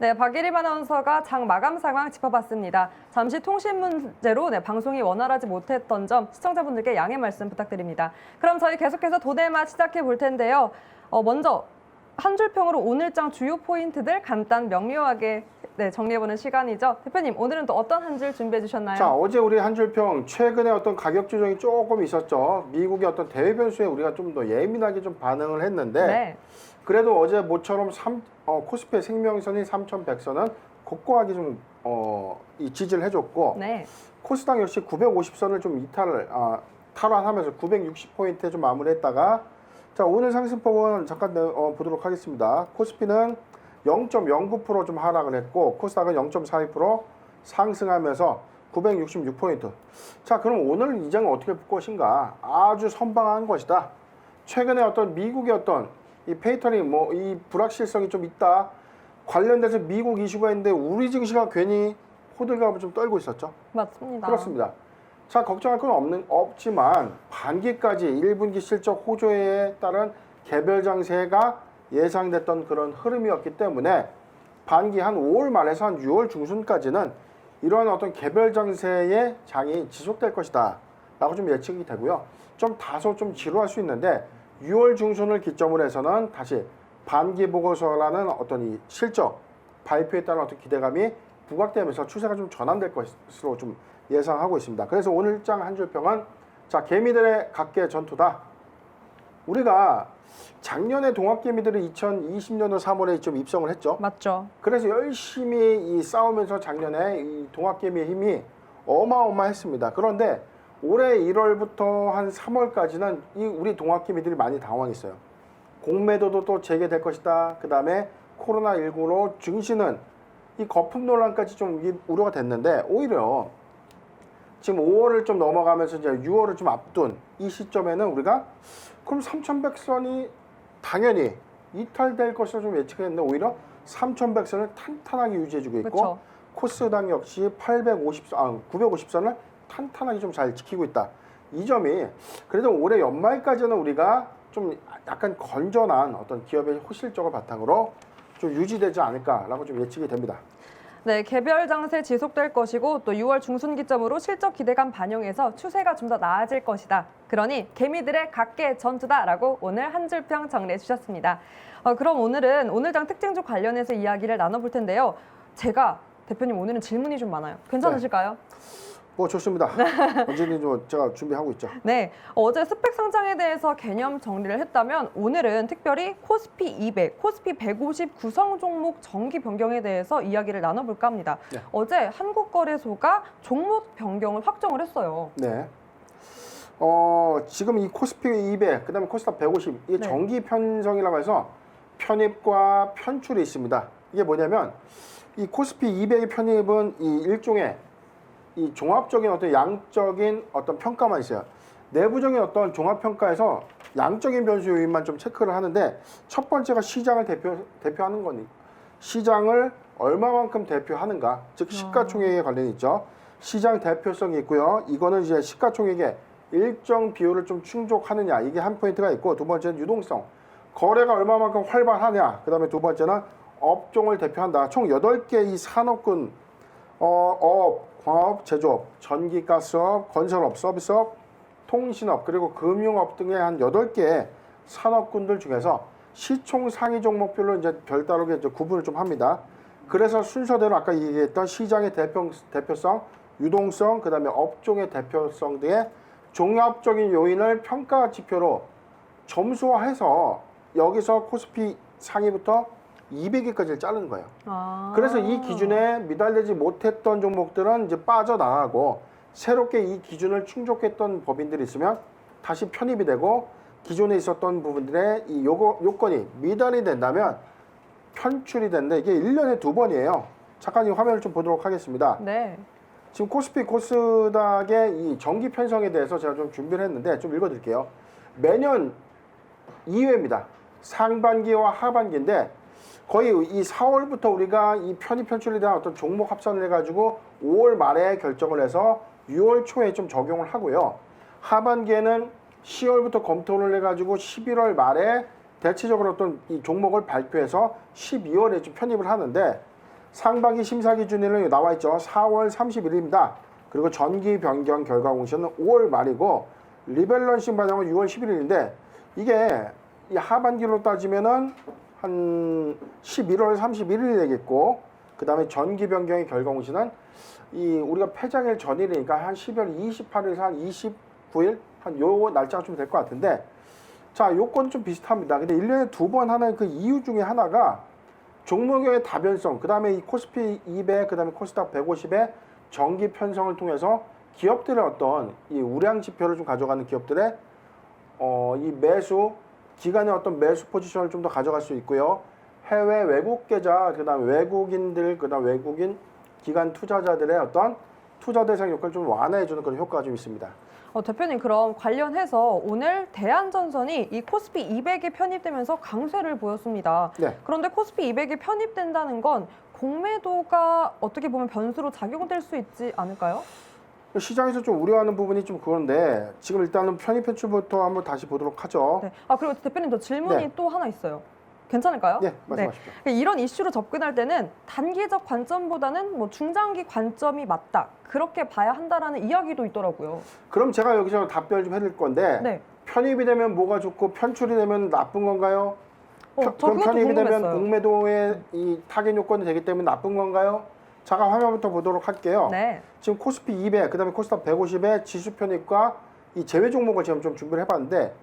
네, 박예림 아나운서가 장 마감 상황 짚어봤습니다. 잠시 통신 문제로 방송이 원활하지 못했던 점 시청자분들께 양해 말씀 부탁드립니다. 그럼 저희 계속해서 도네마 시작해 볼 텐데요. 먼저 한 줄 평으로 오늘 장 주요 포인트들 간단 명료하게 정리해보는 시간이죠. 대표님, 오늘은 또 어떤 한 줄 준비해 주셨나요? 자, 어제 우리 한 줄 평 최근에 어떤 가격 조정이 조금 있었죠. 미국의 어떤 대외 변수에 우리가 좀 더 예민하게 좀 반응을 했는데 네. 그래도 어제 모처럼 코스피의 생명선인 3,100선은 굳건하게 좀 이 지지를 해줬고 네. 코스닥 역시 950선을 좀 탈환하면서 960포인트에 좀 마무리했다가 자, 오늘 상승폭은 잠깐 보도록 하겠습니다. 코스피는 0.09% 좀 하락을 했고 코스닥은 0.42% 상승하면서 966포인트. 자, 그럼 오늘 이 장은 어떻게 볼 것인가? 아주 선방한 것이다. 최근에 어떤 미국의 어떤 이 페이터링 이 불확실성이 좀 있다. 관련돼서 미국 이슈가 있는데 우리 증시가 괜히 호들갑을 좀 떨고 있었죠. 맞습니다. 그렇습니다. 자, 걱정할 건 없지만 반기까지 1분기 실적 호조에 따른 개별 장세가 예상됐던 그런 흐름이었기 때문에 반기 한 5월 말에서 한 6월 중순까지는 이러한 어떤 개별 장세의 장이 지속될 것이다 라고 좀 예측이 되고요. 좀 다소 좀 지루할 수 있는데 6월 중순을 기점으로 해서는 다시 반기 보고서라는 어떤 이 실적 발표에 따른 어떤 기대감이 부각되면서 추세가 좀 전환될 것으로 좀 예상하고 있습니다. 그래서 오늘 장 한 줄 평은 자, 개미들의 각계 전투다. 우리가 작년에 동학개미들이 2020년도 3월에 좀 입성을 했죠. 맞죠. 그래서 열심히 싸우면서 작년에 이 동학개미의 힘이 어마어마했습니다. 그런데 올해 1월부터 한 3월까지는 이 우리 동학개미들이 많이 당황했어요. 공매도도 또 재개될 것이다. 그 다음에 코로나19로 증시는 이 거품 논란까지 좀 우려가 됐는데 오히려 지금 5월을 좀 넘어가면서 이제 6월을 좀 앞둔 이 시점에는 우리가 그럼 3,100선이 당연히 이탈될 것으로 좀 예측했는데 오히려 3,100선을 탄탄하게 유지해주고 있고 그쵸. 코스닥 역시 950선을 탄탄하게 좀 잘 지키고 있다. 이 점이 그래도 올해 연말까지는 우리가 좀 약간 건전한 어떤 기업의 호실적을 바탕으로 좀 유지되지 않을까라고 좀 예측이 됩니다. 네, 개별 장세 지속될 것이고 또 6월 중순 기점으로 실적 기대감 반영해서 추세가 좀 더 나아질 것이다. 그러니 개미들의 각계 전투다라고 오늘 한 줄 평 정리해 주셨습니다. 그럼 오늘은 오늘장 특징주 관련해서 이야기를 나눠볼 텐데요. 대표님 오늘은 질문이 좀 많아요. 괜찮으실까요? 좋습니다. 언제든 제가 준비하고 있죠. 네, 어제 스펙 상장에 대해서 개념 정리를 했다면 오늘은 특별히 코스피 200, 코스피 150 구성 종목 정기 변경에 대해서 이야기를 나눠볼까 합니다. 네. 어제 한국거래소가 종목 변경을 확정을 했어요. 네. 지금 이 코스피 200, 그다음에 코스닥 150 이게 네. 정기 편성이라고 해서 편입과 편출이 있습니다. 이게 뭐냐면 이 코스피 200의 편입은 이 일종의 이 종합적인 어떤 양적인 어떤 평가만 있어요. 내부적인 어떤 종합 평가에서 양적인 변수 요인만 좀 체크를 하는데 첫 번째가 시장을 대표하는 거니 시장을 얼마만큼 대표하는가, 즉 시가총액에 관련이 있죠. 시장 대표성이 있고요. 이거는 이제 시가총액의 일정 비율을 좀 충족하느냐, 이게 한 포인트가 있고, 두 번째는 유동성, 거래가 얼마만큼 활발하냐, 그 다음에 두 번째는 업종을 대표한다. 총 8개 이 산업군 광업, 제조업, 전기, 가스업, 건설업, 서비스업, 통신업, 그리고 금융업 등의 한 8개의 산업군들 중에서 시총 상위 종목별로 이제 별다르게 이제 구분을 좀 합니다. 그래서 순서대로 아까 얘기했던 시장의 대표성, 유동성, 그 다음에 업종의 대표성 등의 종합적인 요인을 평가 지표로 점수화해서 여기서 코스피 상위부터 200위까지를 자르는 거예요. 그래서 이 기준에 미달되지 못했던 종목들은 이제 빠져나가고 새롭게 이 기준을 충족했던 법인들이 있으면 다시 편입이 되고 기존에 있었던 부분들의 이 요건이 미달이 된다면 편출이 되는데 이게 1년에 2번이에요. 잠깐 이 화면을 좀 보도록 하겠습니다. 네. 지금 코스닥의 이 정기 편성에 대해서 제가 좀 준비를 했는데 좀 읽어드릴게요. 매년 2회입니다. 상반기와 하반기인데 거의 이 4월부터 우리가 이 편입 편출에 대한 어떤 종목 합산을 해가지고 5월 말에 결정을 해서 6월 초에 좀 적용을 하고요. 하반기에는 10월부터 검토를 해가지고 11월 말에 대체적으로 어떤 이 종목을 발표해서 12월에 좀 편입을 하는데 상반기 심사 기준일은 나와 있죠. 4월 30일입니다. 그리고 전기 변경 결과 공시는 5월 말이고 리밸런싱 반영은 6월 11일인데 이게 이 하반기로 따지면은 한 11월 31일이 되겠고 그 다음에 전기 변경의 결과 공시는 이 우리가 폐장일 전일이니까 한 12월 28일에서 한 29일 한 요 날짜가 좀 될 것 같은데 자 요건 좀 비슷합니다. 근데 1년에 2번 하는 그 이유 중에 하나가 종목의 다변성, 그 다음에 이 코스피 200, 그 다음에 코스닥 150의 정기 편성을 통해서 기업들의 어떤 이 우량 지표를 좀 가져가는 기업들의 이 매수 기간의 어떤 매수 포지션을 좀 더 가져갈 수 있고요. 해외 외국 계좌, 그 다음에 외국인들, 그 다음 외국인 기관 투자자들의 어떤 투자 대상 효과를 좀 완화해주는 그런 효과가 좀 있습니다. 대표님 그럼 관련해서 오늘 대한전선이 이 코스피 200에 편입되면서 강세를 보였습니다. 네. 그런데 코스피 200이 편입된다는 건 공매도가 어떻게 보면 변수로 작용될 수 있지 않을까요? 시장에서 좀 우려하는 부분이 좀 그런데 지금 일단은 편입 회출부터 한번 다시 보도록 하죠. 네. 그리고 대표님 저 질문이 네. 또 하나 있어요. 괜찮을까요? 네, 말씀하십시오. 이런 이슈로 접근할 때는 단기적 관점보다는 뭐 중장기 관점이 맞다. 그렇게 봐야 한다라는 이야기도 있더라고요. 그럼 제가 여기서 답변을 좀 해드릴 건데 네. 편입이 되면 뭐가 좋고 편출이 되면 나쁜 건가요? 저 그럼 그것도 편입이 되면 궁금했어요. 공매도의 이 타겟 요건이 되기 때문에 나쁜 건가요? 잠깐 화면부터 보도록 할게요. 네. 지금 코스피 200, 그다음에 코스닥 150의 지수 편입과 이 제외 종목을 지금 좀 준비를 해봤는데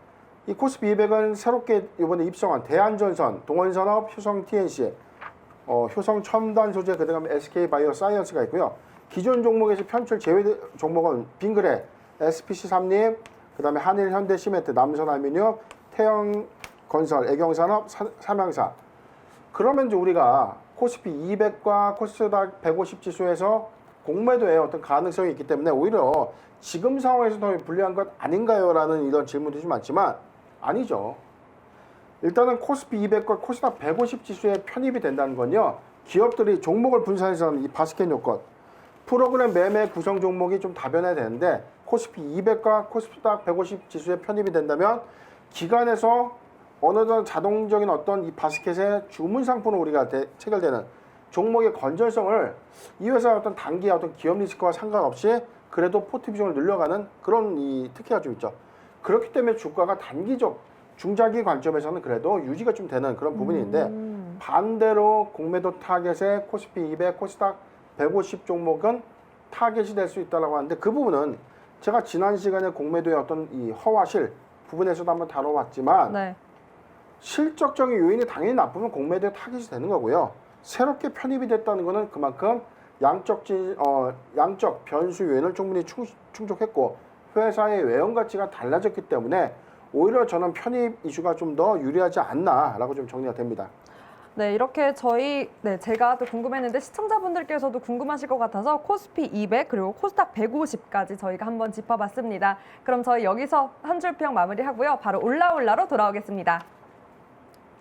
이 코스피 200은 새롭게 이번에 입성한 대한전선, 동원산업, 효성 TNC, 효성 첨단 소재, 그다음에 SK 바이오사이언스가 있고요. 기존 종목에서 편출 제외 종목은 빙그레, SPC 삼립, 그다음에 한일 현대 시멘트, 남선 알루미늄, 태영 건설, 애경산업, 삼양사. 그러면 이제 우리가 코스피 200과 코스닥 150 지수에서 공매도의 어떤 가능성이 있기 때문에 오히려 지금 상황에서 더 불리한 것 아닌가요? 라는 이런 질문들이 좀 많지만 아니죠. 일단은 코스피 200과 코스닥 150 지수에 편입이 된다는 건요. 기업들이 종목을 분산해서 하는 이 바스켓 요건, 프로그램 매매 구성 종목이 좀 다변해야 되는데 코스피 200과 코스닥 150 지수에 편입이 된다면 기관에서 어느 정도 자동적인 어떤 이 바스켓의 주문 상품으로 우리가 체결되는 종목의 건전성을 이 회사의 어떤 단기의 어떤 기업 리스크와 상관없이 그래도 포트 비중을 늘려가는 그런 이 특혜가 좀 있죠. 그렇기 때문에 주가가 단기적 중장기 관점에서는 그래도 유지가 좀 되는 그런 부분인데 반대로 공매도 타겟의 코스피 200, 코스닥 150 종목은 타겟이 될 수 있다고 하는데 그 부분은 제가 지난 시간에 공매도의 어떤 이 허와 실 부분에서도 한번 다뤄봤지만 네. 실적적인 요인이 당연히 나쁘면 공매도의 타깃이 되는 거고요. 새롭게 편입이 됐다는 것은 그만큼 양적 변수 요인을 충분히 충족했고 회사의 외형 가치가 달라졌기 때문에 오히려 저는 편입 이슈가 좀 더 유리하지 않나라고 좀 정리가 됩니다. 네, 이렇게 제가 또 궁금했는데 시청자분들께서도 궁금하실 것 같아서 코스피 200 그리고 코스닥 150까지 저희가 한번 짚어봤습니다. 그럼 저희 여기서 한 줄 평 마무리하고요. 바로 올라올라로 돌아오겠습니다.